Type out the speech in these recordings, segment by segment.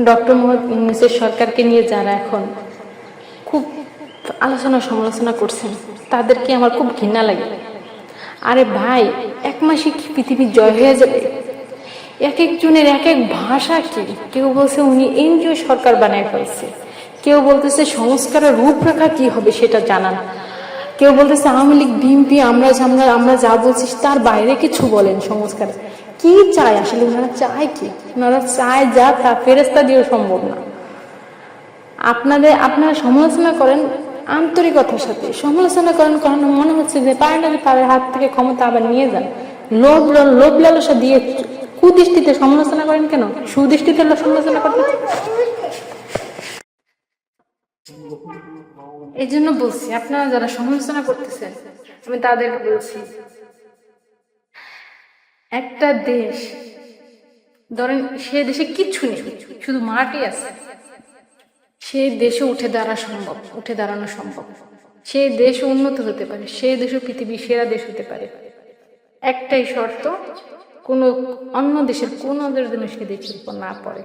Doctor Mohammad ইউনূসের সরকারকে নিয়ে যারা এখন খুব আলোচনা সমালোচনা করছেন তাদেরকে আমার খুব ঘৃণা লাগে। আরে ভাই, এক মাসে কি পৃথিবী জয় হয়ে যাবে? এক একজনের এক এক ভাষা কি। কেউ বলছে উনি এনজিও সরকার বানায় ফেলছে, কেউ বলতেছে সংস্কারের রূপরেখা কি হবে সেটা জানান, কেউ বলতেছে আওয়ামী লীগ বিএনপি আমরা যা বলছি তার বাইরে কিছু বলেন। সংস্কার কি চায় আসলে? ওনারা চায় কি? ওনারা চায় যা তা ফেরেস্তা দিয়েও সম্ভব না। আপনারা সমালোচনা করেন আন্তরিকতার সাথে, সমালোচনা করেন কারণ মনে হচ্ছে যে পারে না, যে তাদের হাত থেকে ক্ষমতা আবার নিয়ে যান। লোভ লালসা দিয়ে কুদৃষ্টিতে সমালোচনা করেন কেন? সুদৃষ্টিতে সমালোচনা করতে। এই জন্য বলছি, আপনারা যারা সমালোচনা করতেছেন আমি তাদেরকে বলছি, একটা দেশ ধরেন সে দেশে কিচ্ছু নেই, শুধু মাটি আছে, সেই দেশে উঠে দাঁড়ানো সম্ভব। সেই দেশ উন্নত হতে পারে, সেই দেশও পৃথিবীর সেরা দেশ হতে পারে। একটাই শর্ত, কোনো অন্য দেশের কোনো জন্য সে দেশের উপর না পড়ে।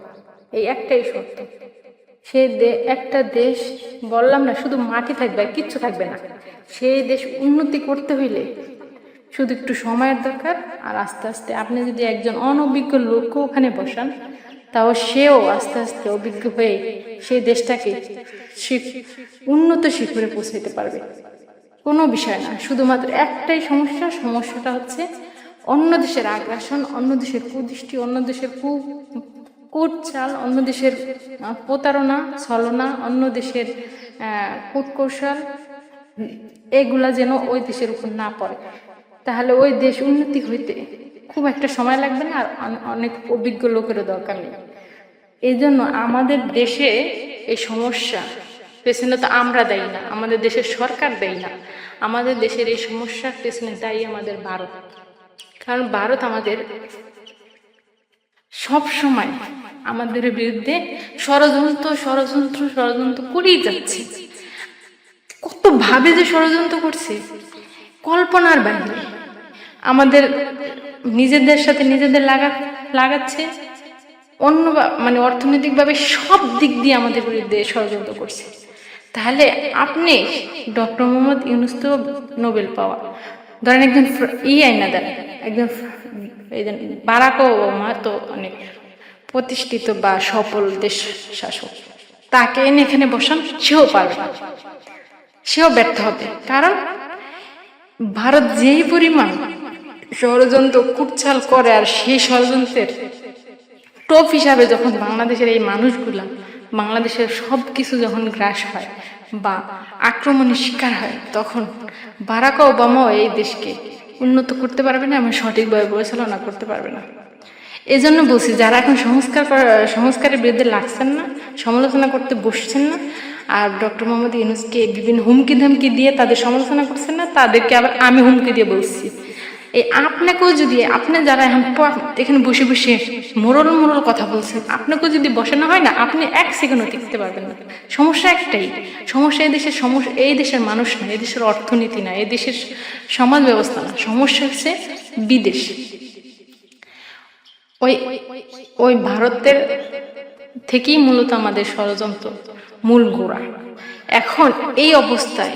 এই একটাই শর্ত। একটা দেশ, বললাম না শুধু মাটি থাকবে আর কিচ্ছু থাকবে না। সেই দেশ উন্নতি করতে হইলে শুধু একটু সময়ের দরকার, আর আস্তে আস্তে আপনি যদি একজন অনভিজ্ঞ লোককে ওখানে বসান, তাও সেও আস্তে আস্তে অভিজ্ঞ হয়ে সেই দেশটাকে উন্নত শিখরে পৌঁছাইতে পারবে। কোনো বিষয় না, শুধুমাত্র একটাই সমস্যাটা হচ্ছে অন্য দেশের আগ্রাসন, অন্য দেশের কুদৃষ্টি, অন্য দেশের কূটচাল, অন্য দেশের প্রতারণা ছলনা, অন্য দেশের কূটকৌশল, এগুলা যেন ওই দেশের উপর না পড়ে। তাহলে ওই দেশ উন্নতি হইতে খুব একটা সময় লাগবে না, আর অনেক অভিজ্ঞ লোকেরও দরকার নেই। এই জন্য আমাদের দেশে এই সমস্যা পেছনে তো আমরা দায়ী না, আমাদের দেশের সরকার দায়ী না, আমাদের দেশের এই সমস্যার পেছনে দায়ী আমাদের ভারত। কারণ ভারত আমাদের সব সময় আমাদের বিরুদ্ধে ষড়যন্ত্র করেই যাচ্ছে। কত ভাবে যে ষড়যন্ত্র করছে কল্পনার বাইরে। আমাদের নিজেদের সাথে নিজেদের লাগাচ্ছে, অন্য মানে অর্থনৈতিকভাবে সব দিক দিয়ে আমাদের বিরুদ্ধে ষড়যন্ত্র করছে। তাহলে আপনি ডক্টর মোহাম্মদ ইউনূস তো নোবেল পাওয়া, ধরেন একজন আইনা দেন, একজন বারাক ওবামা তো অনেক প্রতিষ্ঠিত বা সফল দেশ শাসক, তাকে এনে এখানে বসান, সেও পারবে না, সেও ব্যর্থ হবে। কারণ ভারত যেই পরিমাণ ষড়যন্ত্র কুটচাল করে, আর সেই ষড়যন্ত্রের টোপ হিসাবে যখন বাংলাদেশের এই মানুষগুলা, বাংলাদেশের সব কিছু যখন গ্রাস হয় বা আক্রমণের শিকার হয়, তখন বারাক ওবামাও এই দেশকে উন্নত করতে পারবে না এবং সঠিকভাবে পরিচালনা করতে পারবে না। এই জন্য বলছি, যারা এখন সংস্কারের বিরুদ্ধে লাগছেন না, সমালোচনা করতে বসছেন না, আর ডক্টর মোহাম্মদ ইউনূসকে বিভিন্ন হুমকি ধামকি দিয়ে তাদের সমালোচনা করছেন না, তাদেরকে আবার আমি হুমকি দিয়ে বলছি, এই আপনাকেও যদি, আপনি যারা এখন এখানে বসে বসে মোরল কথা বলছেন, আপনাকেও যদি বসানো হয় না, আপনি এক সেকেন্ডও টিকতে পারবেন না। সমস্যা একটাই, সমস্যা এই দেশের মানুষ না, এই দেশের অর্থনীতি না, এই দেশের সমাজ ব্যবস্থা না, সমস্যা হচ্ছে বিদেশ। ওই ভারতের থেকেই মূলত আমাদের ষড়যন্ত্র মূল গোড়া। এখন এই অবস্থায়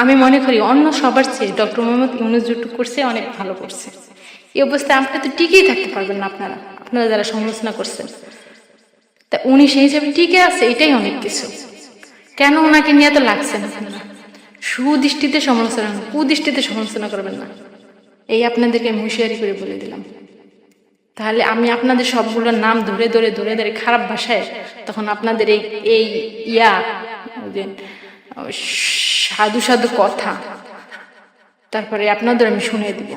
আমি মনে করি অন্য সবার চেয়ে ডক্টর মোহাম্মদ ইউনূস যেটুকু করছে অনেক ভালো করছে। এই অবস্থায় আপনারা তো টিকেই থাকতে পারবেন না, আপনারা যারা সমালোচনা করছেন, তা উনি সেই হিসাবে টিকে আছে, এটাই অনেক কিছু। কেন ওনাকে নিয়ে তো লাগছেন? আপনারা সুদৃষ্টিতে সমালোচনা, কুদৃষ্টিতে সমালোচনা করবেন না, এই আপনাদেরকে আমি হুঁশিয়ারি করে বলে দিলাম। তাহলে আমি আপনাদের সবগুলোর নাম ধরে ধরে খারাপ ভাষায় তখন আপনাদের এই সাধু কথা তারপরে আপনাদের আমি শুনিয়ে দিব।